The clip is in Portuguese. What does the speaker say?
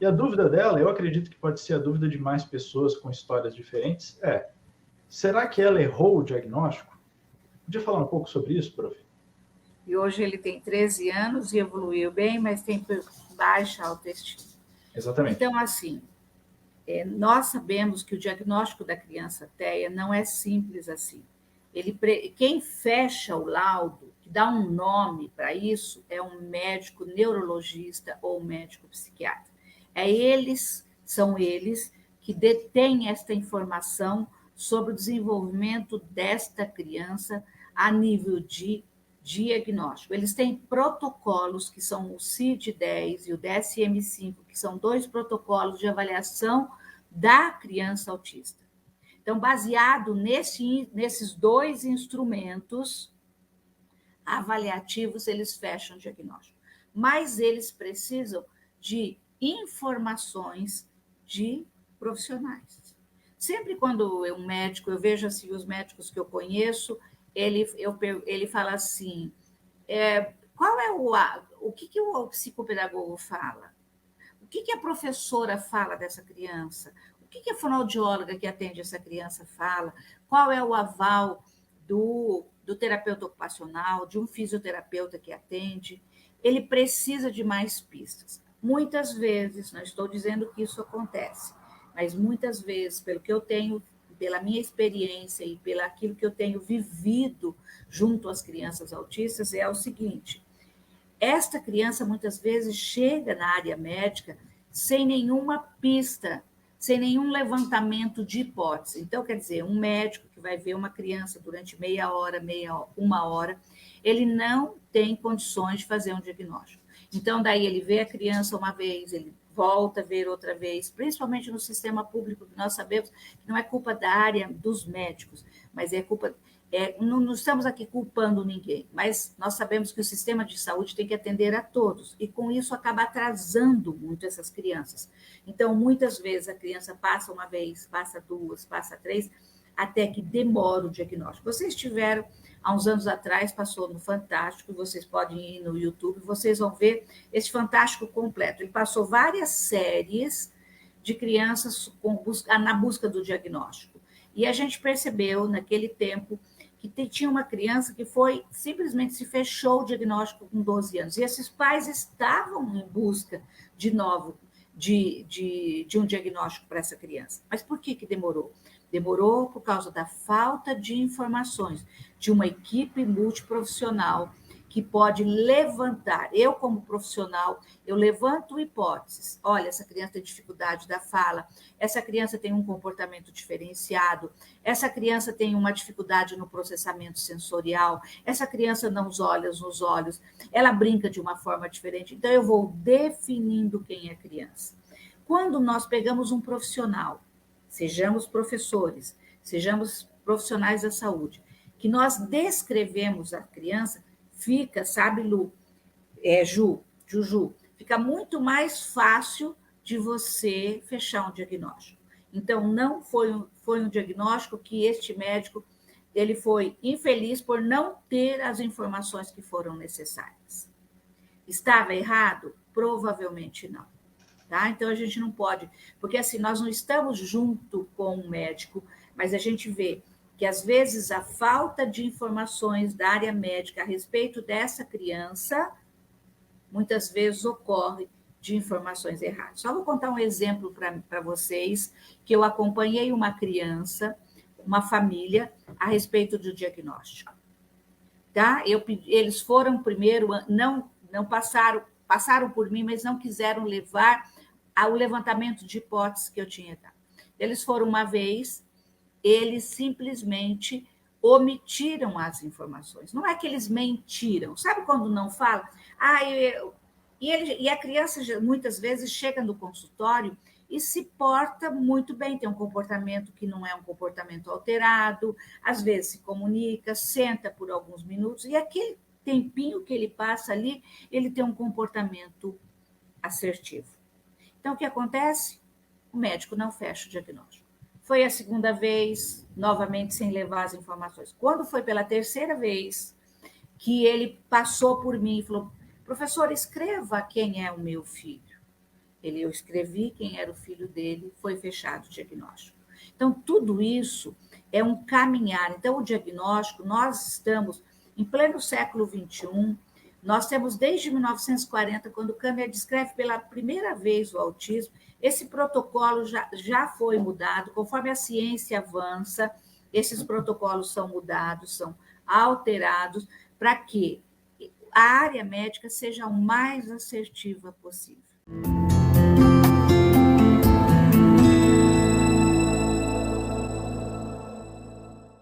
E a dúvida dela, eu acredito que pode ser a dúvida de mais pessoas com histórias diferentes, será que ela errou o diagnóstico? Podia falar um pouco sobre isso, prof? E hoje ele tem 13 anos e evoluiu bem, mas tem baixa autoestima. Exatamente. Então, assim, nós sabemos que o diagnóstico da criança TEA não é simples assim. Quem fecha o laudo, que dá um nome para isso, é um médico neurologista ou um médico psiquiatra. São eles que detêm esta informação sobre o desenvolvimento desta criança a nível de diagnóstico. Eles têm protocolos, que são o CID-10 e o DSM-5, que são 2 protocolos de avaliação da criança autista. Então, baseado nesses 2 instrumentos avaliativos, eles fecham o diagnóstico. Mas eles precisam de informações de profissionais. Sempre quando um médico, eu vejo assim, os médicos que eu conheço, ele fala assim, qual é o que o psicopedagogo fala? O que a professora fala dessa criança? O que a fonoaudióloga que atende essa criança fala? Qual é o aval do terapeuta ocupacional, de um fisioterapeuta que atende? Ele precisa de mais pistas. Muitas vezes, não estou dizendo que isso acontece, mas muitas vezes, pelo que eu tenho, pela minha experiência e pelo aquilo que eu tenho vivido junto às crianças autistas, é o seguinte: esta criança muitas vezes chega na área médica sem nenhuma pista, sem nenhum levantamento de hipótese. Então, quer dizer, um médico que vai ver uma criança durante meia hora, uma hora, ele não tem condições de fazer um diagnóstico. Então, daí ele vê a criança uma vez, ele volta a ver outra vez, principalmente no sistema público, que nós sabemos que não é culpa da área dos médicos, mas é culpa... não estamos aqui culpando ninguém, mas nós sabemos que o sistema de saúde tem que atender a todos, e com isso acaba atrasando muito essas crianças. Então, muitas vezes a criança passa uma vez, passa 2, passa 3, até que demora o diagnóstico. Vocês tiveram, há uns anos atrás, passou no Fantástico, vocês podem ir no YouTube, vocês vão ver esse Fantástico completo. Ele passou várias séries de crianças na busca do diagnóstico. E a gente percebeu, naquele tempo, que tinha uma criança que simplesmente se fechou o diagnóstico com 12 anos. E esses pais estavam em busca de novo de um diagnóstico para essa criança. Mas por que demorou? Demorou por causa da falta de informações de uma equipe multiprofissional que pode levantar. Eu, como profissional, eu levanto hipóteses. Olha, essa criança tem dificuldade da fala, essa criança tem um comportamento diferenciado, essa criança tem uma dificuldade no processamento sensorial, essa criança não olha nos olhos, ela brinca de uma forma diferente. Então, eu vou definindo quem é a criança. Quando nós pegamos um profissional, sejamos professores, sejamos profissionais da saúde, que nós descrevemos a criança, fica, sabe, Juju, fica muito mais fácil de você fechar um diagnóstico. Então, não foi um diagnóstico que este médico ele foi infeliz por não ter as informações que foram necessárias. Estava errado? Provavelmente não. Tá? Então, a gente não pode, porque assim, nós não estamos junto com o médico, mas a gente vê que, às vezes, a falta de informações da área médica a respeito dessa criança, muitas vezes ocorre de informações erradas. Só vou contar um exemplo para vocês, que eu acompanhei uma criança, uma família, a respeito do diagnóstico. Tá? Eles foram primeiro, não passaram por mim, mas não quiseram levar ao levantamento de hipóteses que eu tinha dado. Eles foram uma vez, eles simplesmente omitiram as informações. Não é que eles mentiram. Sabe quando não fala? E a criança, muitas vezes, chega no consultório e se porta muito bem, tem um comportamento que não é um comportamento alterado, às vezes se comunica, senta por alguns minutos, e aquele tempinho que ele passa ali, ele tem um comportamento assertivo. Então, o que acontece? O médico não fecha o diagnóstico. Foi a segunda vez, novamente sem levar as informações. Quando foi pela terceira vez que ele passou por mim e falou: professor, escreva quem é o meu filho. Eu escrevi quem era o filho dele, foi fechado o diagnóstico. Então, tudo isso é um caminhar. Então, o diagnóstico, nós estamos em pleno século XXI, nós temos desde 1940, quando Kahneman descreve pela primeira vez o autismo, esse protocolo já foi mudado, conforme a ciência avança, esses protocolos são mudados, são alterados, para que a área médica seja o mais assertiva possível.